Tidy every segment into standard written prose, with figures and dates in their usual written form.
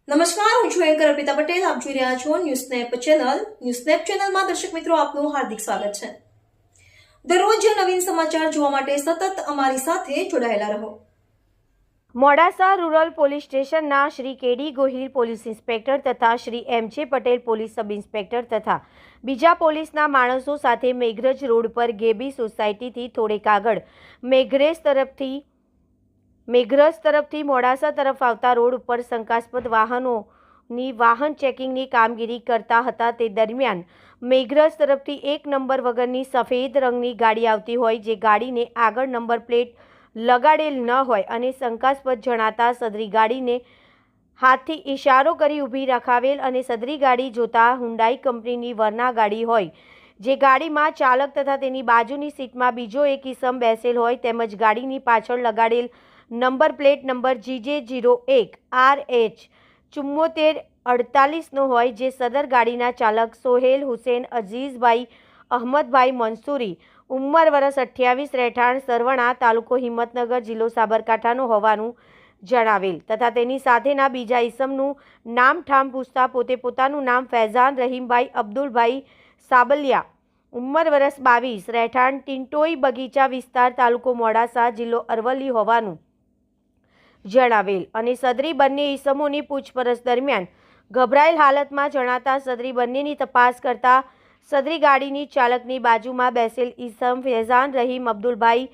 નમસ્કાર, હું છું એન્કર અર્પિતા પટેલ. આપ જોઈ રહ્યા છો ન્યૂઝનેપ ચેનલ. ન્યૂઝનેપ ચેનલમાં દર્શક મિત્રો આપનું હાર્દિક સ્વાગત છે. દરરોજ નવીન સમાચાર જોવા માટે સતત અમારી સાથે જોડાયેલા રહો. મોડાસા રૂરલ પોલીસ સ્ટેશનના Shri K D Gohil police inspector તથા Shri M J. Patel police sub inspector તથા બીજા પોલીસના માણસો સાથે મેઘરજ રોડ પર ગેબી સોસાયટીથી થોડેક આગળ મેઘરજ તરફથી મોડાસા તરફ આવતા રોડ ઉપર શંકાસ્પદ વાહનોની વાહન ચેકિંગની કામગીરી કરતા હતા. તે દરમિયાન મેઘરજ તરફથી 1 નંબર વગરની સફેદ રંગની ગાડી આવતી હોય, જે ગાડીને આગળ નંબર પ્લેટ લગાડેલ ન હોય અને શંકાસ્પદ જણાતા સદરી ગાડીને હાથથી ઇશારો કરી ઊભી રખાવેલ અને સદરી ગાડી જોતા હુન્ડાઈ કંપનીની વરના ગાડી હોય, જે ગાડીમાં ચાલક તથા તેની બાજુની સીટમાં બીજો એક ઈસમ બેસેલ હોય તેમજ ગાડીની પાછળ લગાડેલ number plate number GJ01 RH 7448 હોય, જે સદર ગાડીના ચાલક સોહેલ હુસેન અઝીઝભાઈ અહમદભાઈ મંસૂરી ઉંમર વર્ષ 28, રહેઠાણ સરવણા, તાલુકો હિંમતનગર, જિલ્લો સાબરકાંઠાનો હોવાનું જણાવેલ તથા તેની સાથેના બીજા ઈસમનું નામ ઠામ પૂછતા પોતાનું નામ ફૈઝાન રહીમભાઈ અબ્દુલભાઈ સાબલિયા ઉંમર વર્ષ 22, રહેઠાણ ટિન્ટોઈ બગીચા વિસ્તાર, તાલુકો મોડાસા, જિલ્લો અરવલ્લી હોવાનું જણાવેલ અને સદરી બંને ઈસમોની પૂછપરછ દરમિયાન ગભરાયેલ હાલતમાં જણાતા સદરી બંનેની તપાસ કરતા સદરી ગાડીની ચાલકની બાજુમાં બેસેલ ઈસમ ફૈઝાન રહીમ અબ્દુલભાઈ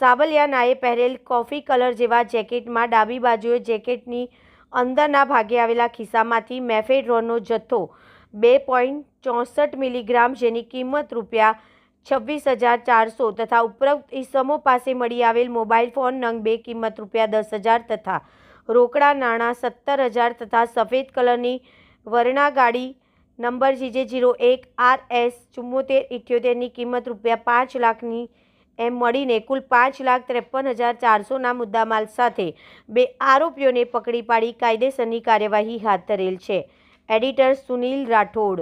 સાબલિયાનાએ પહેરેલ કોફી કલર જેવા જેકેટમાં ડાબી બાજુએ જેકેટની અંદરના ભાગે આવેલા ખિસ્સામાંથી મેફેડ્રોનનો જથ્થો 2.64 મિલીગ્રામ, જેની કિંમત ₹26,400 તથા ઉપરોક્ત ઈસમો પાસે મળી આવેલ મોબાઈલ ફોન નંગ 2 કિંમત ₹10,000 તથા રોકડા નાણાં 17,000 તથા સફેદ કલરની વરણા ગાડી નંબર GJ01 RS 7478ની કિંમત ₹5 લાખની એમ મળીને કુલ ₹5,53,400ના મુદ્દામાલ સાથે 2 આરોપીઓને પકડી પાડી કાયદેસરની કાર્યવાહી હાથ ધરેલ છે. એડિટર સુનિલ રાઠોડ.